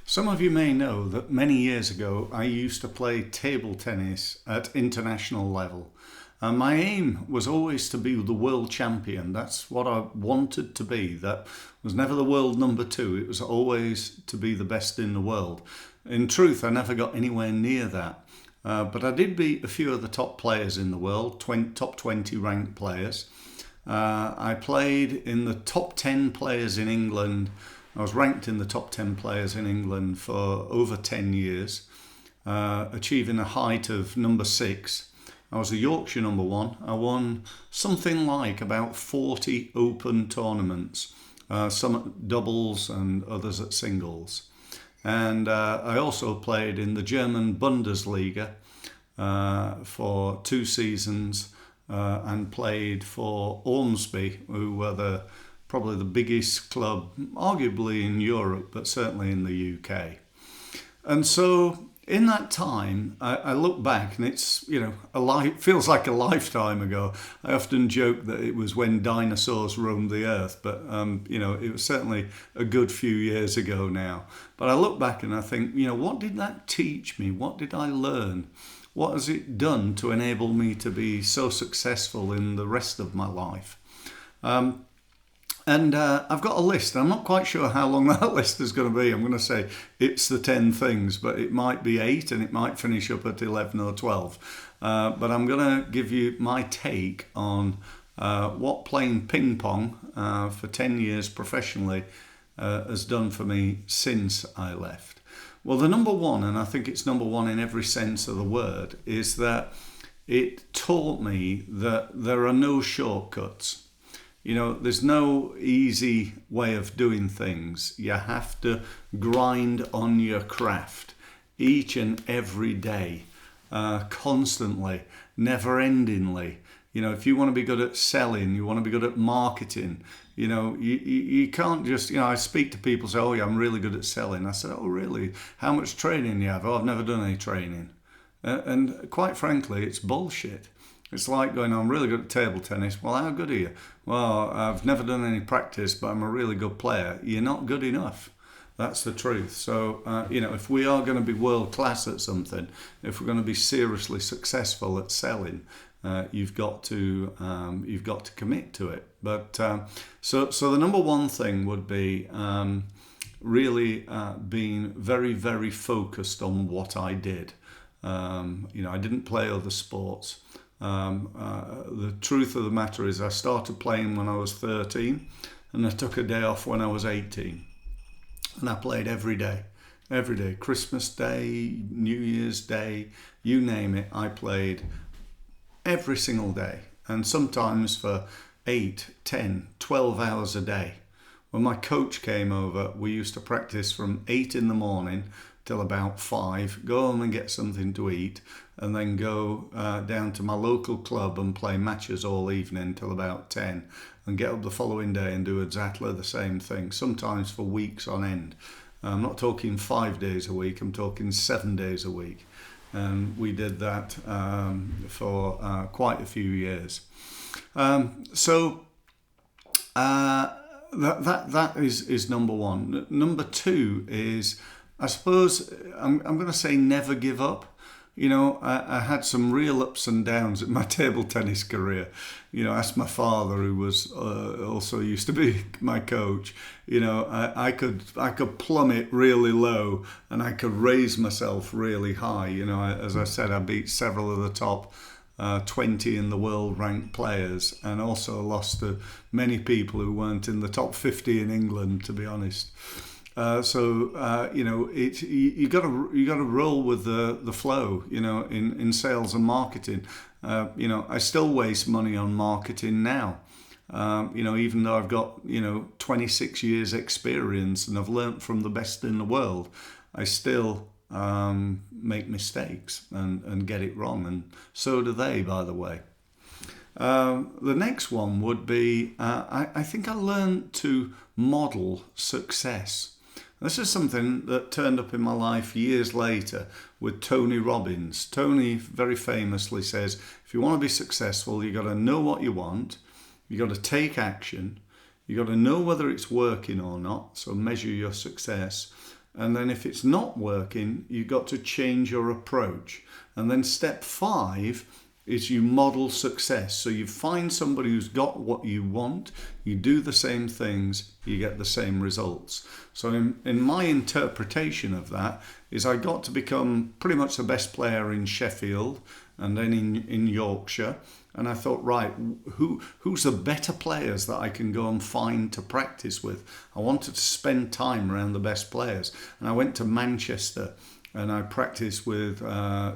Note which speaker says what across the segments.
Speaker 1: Some of you may know that many years ago I used to play table tennis at international level. And my aim was always to be the world champion. That's what I wanted to be. That was never the world number two. It was always to be the best in the world. In truth, I never got anywhere near that. But I did beat a few of the top players in the world, top 20 ranked players. I played in the top 10 players in England. I was ranked in the top 10 players in England for over 10 years, achieving a height of number 6. I was a Yorkshire number 1. I won something like about 40 open tournaments, some at doubles and others at singles. And I also played in the German Bundesliga for 2 seasons and played for Ormsby, who were probably the biggest club, arguably in Europe, but certainly in the UK. And so in that time, I look back and it's, feels like a lifetime ago. I often joke that it was when dinosaurs roamed the earth, but, it was certainly a good few years ago now. But I look back and I think, what did that teach me? What did I learn? What has it done to enable me to be so successful in the rest of my life? And I've got a list. I'm not quite sure how long that list is going to be. I'm going to say it's the 10 things, but it might be 8 and it might finish up at 11 or 12. But I'm going to give you my take on what playing ping pong for 10 years professionally has done for me since I left. Well, the number one, and I think it's number one in every sense of the word, is that it taught me that there are no shortcuts. There's no easy way of doing things. You have to grind on your craft each and every day, constantly, never-endingly. If you want to be good at selling, you want to be good at marketing, you can't just, I speak to people say, oh yeah, I'm really good at selling. I said, oh really? How much training do you have? Oh, I've never done any training. And quite frankly, it's bullshit. It's like going, I'm really good at table tennis. Well, how good are you? Well, I've never done any practice, but I'm a really good player. You're not good enough. That's the truth. So, if we are going to be world class at something, if we're going to be seriously successful at selling, you've got to commit to it. But so the number one thing would be really being very, very focused on what I did. I didn't play other sports. The truth of the matter is I started playing when I was 13 and I took a day off when I was 18 and I played every day, Christmas Day, New Year's Day, you name it, I played every single day and sometimes for 8, 10, 12 hours a day. When my coach came over, we used to practice from 8 in the morning till about 5, go home and get something to eat, and then go down to my local club and play matches all evening till about 10, and get up the following day and do exactly the same thing, sometimes for weeks on end. I'm not talking 5 days a week, I'm talking 7 days a week. And we did that for quite a few years. So that is number one. Number two is, I suppose, I'm going to say never give up. I had some real ups and downs in my table tennis career. Ask my father, who was also used to be my coach. I could plummet really low and I could raise myself really high. As I said, I beat several of the top 20 in the world ranked players, and also lost to many people who weren't in the top 50 in England, to be honest. You got to roll with the flow. In sales and marketing. I still waste money on marketing now. Even though I've got 26 years experience and I've learnt from the best in the world, I still make mistakes and get it wrong, and so do they, by the way. The next one would be I think I learned to model success. This is something that turned up in my life years later with Tony Robbins. Tony very famously says, if you want to be successful, you've got to know what you want, you've got to take action, you've got to know whether it's working or not, so measure your success, And then if it's not working, you've got to change your approach. And then step 5 is you model success. So you find somebody who's got what you want, you do the same things, you get the same results. So in my interpretation of that is I got to become pretty much the best player in Sheffield and then in Yorkshire. And I thought, right, who's the better players that I can go and find to practice with? I wanted to spend time around the best players. And I went to Manchester and I practiced with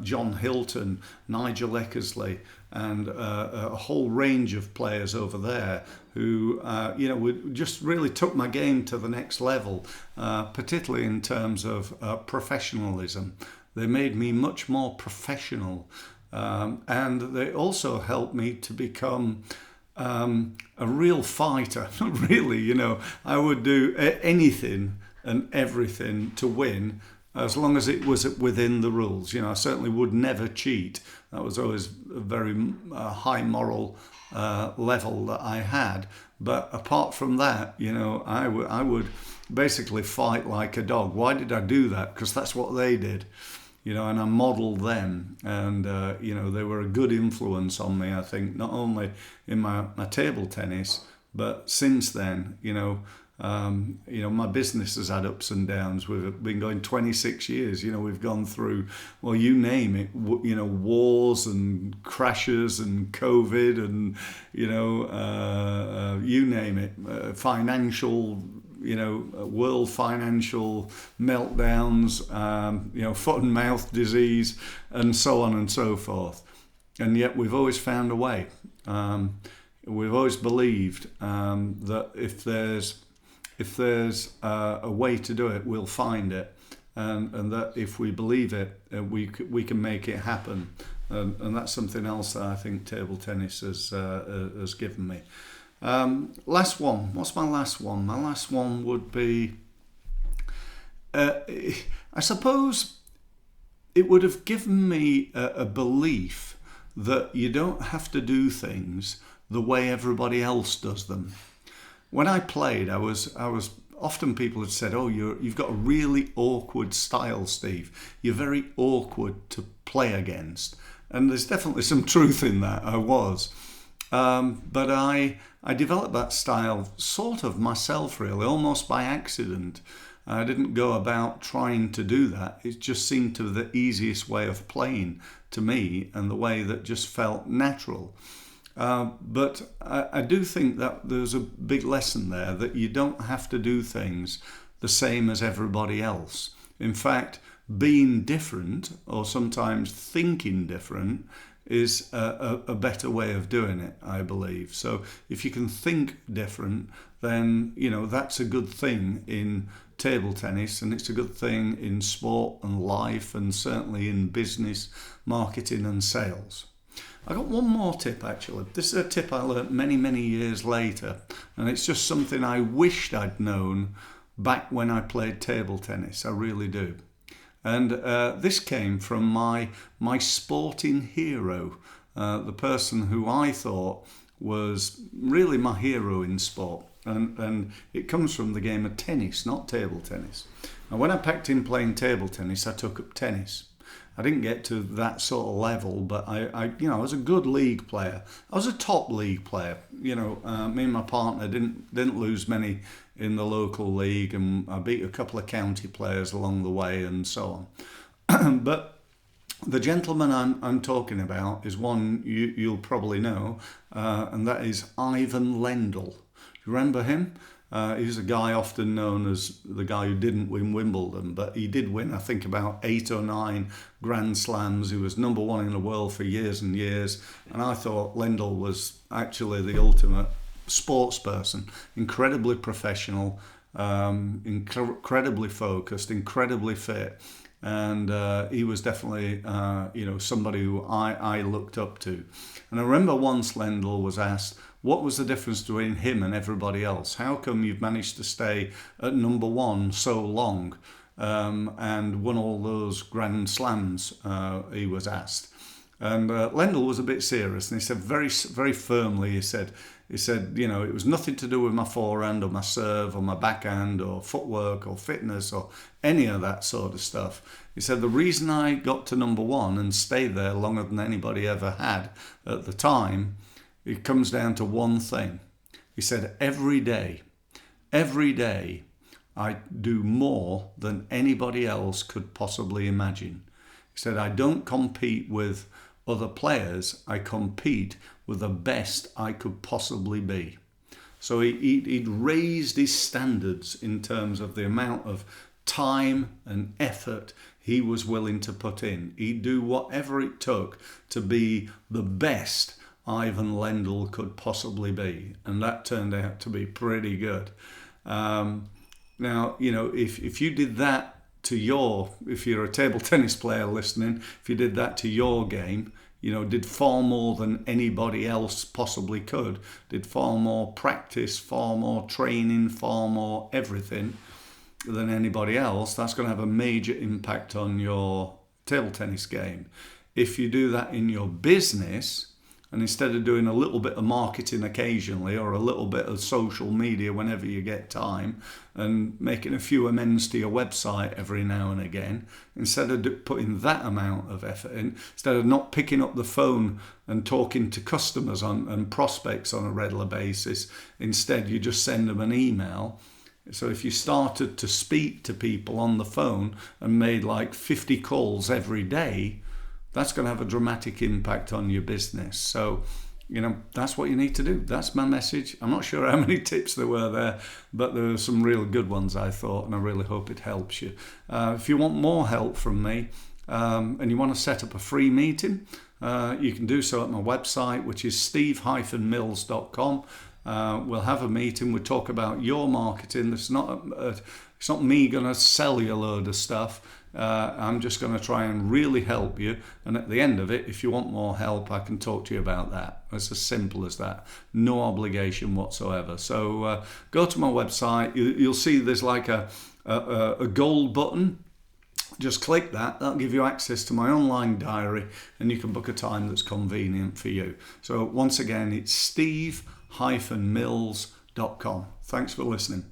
Speaker 1: John Hilton, Nigel Eckersley, and a whole range of players over there who, just really took my game to the next level, particularly in terms of professionalism. They made me much more professional, and they also helped me to become a real fighter. Really, I would do anything and everything to win, as long as it was within the rules. I certainly would never cheat. That was always a very high moral level that I had. But apart from that, I would basically fight like a dog. Why did I do that? Because that's what they did. And I modelled them, and they were a good influence on me, I think, not only in my table tennis, but since then, my business has had ups and downs. We've been going 26 years. We've gone through, well, you name it, wars and crashes and COVID and, you name it, financial, world financial meltdowns, foot and mouth disease, and so on and so forth. And yet we've always found a way. We've always believed that if there's a way to do it, we'll find it, and that if we believe it, we can make it happen, and that's something else that I think table tennis has given me. Last one. What's my last one? My last one would be, I suppose, it would have given me a belief that you don't have to do things the way everybody else does them. When I played, I was often people had said, "Oh, you've got a really awkward style, Steve. You're very awkward to play against," and there's definitely some truth in that. I was, but I developed that style sort of myself, really, almost by accident. I didn't go about trying to do that. It just seemed to be the easiest way of playing to me, and the way that just felt natural. But I do think that there's a big lesson there, that you don't have to do things the same as everybody else. In fact, being different, or sometimes thinking different, is a better way of doing it, I believe. So if you can think different, then that's a good thing in table tennis, and it's a good thing in sport and life, and certainly in business, marketing and sales. I got one more tip, actually. This is a tip I learnt many, many years later, and it's just something I wished I'd known back when I played table tennis. I really do. And this came from my sporting hero, the person who I thought was really my hero in sport. And it comes from the game of tennis, not table tennis. And when I packed in playing table tennis, I took up tennis. I didn't get to that sort of level, but I was a good league player. I was a top league player. Me and my partner didn't lose many in the local league, and I beat a couple of county players along the way, and so on. But the gentleman I'm talking about is one you'll probably know, and that is Ivan Lendl. Do you remember him? He's a guy often known as the guy who didn't win Wimbledon, but he did win, I think, about 8 or 9 Grand Slams. He was number one in the world for years and years, and I thought Lendl was actually the ultimate sports person. Incredibly professional, incredibly focused, incredibly fit, and he was definitely somebody who I looked up to. And I remember once Lendl was asked, what was the difference between him and everybody else? How come you've managed to stay at number one so long and won all those Grand Slams, he was asked. And Lendl was a bit serious, and he said very, very firmly, he said, He said, you know, it was nothing to do with my forehand or my serve or my backhand or footwork or fitness or any of that sort of stuff. He said, the reason I got to number one and stayed there longer than anybody ever had at the time, it comes down to one thing. He said, every day, I do more than anybody else could possibly imagine. He said, I don't compete with other players, I compete with the best I could possibly be. So he'd raised his standards in terms of the amount of time and effort he was willing to put in. He'd do whatever it took to be the best Ivan Lendl could possibly be. And that turned out to be pretty good. Now, you know, if you did that to if you're a table tennis player listening, if you did that to your game, you know, did far more than anybody else possibly could, did far more practice, far more training, far more everything than anybody else, that's going to have a major impact on your table tennis game. If you do that in your business, and instead of doing a little bit of marketing occasionally or a little bit of social media whenever you get time and making a few amends to your website every now and again, instead of putting that amount of effort in, instead of not picking up the phone and talking to customers and prospects on a regular basis, instead you just send them an email. So if you started to speak to people on the phone and made like 50 calls every day, that's going to have a dramatic impact on your business. So, you know, that's what you need to do. That's my message. I'm not sure how many tips there were there, but there were some real good ones, I thought, and I really hope it helps you. If you want more help from me and you want to set up a free meeting, you can do so at my website, which is steve-mills.com. We'll have a meeting. We'll talk about your marketing. It's not me going to sell you a load of stuff. I'm just going to try and really help you. And at the end of it, if you want more help, I can talk to you about that. It's as simple as that. No obligation whatsoever. So go to my website. You'll see there's like a gold button. Just click that. That'll give you access to my online diary, and you can book a time that's convenient for you. So once again, it's steve-mills.com. Thanks for listening.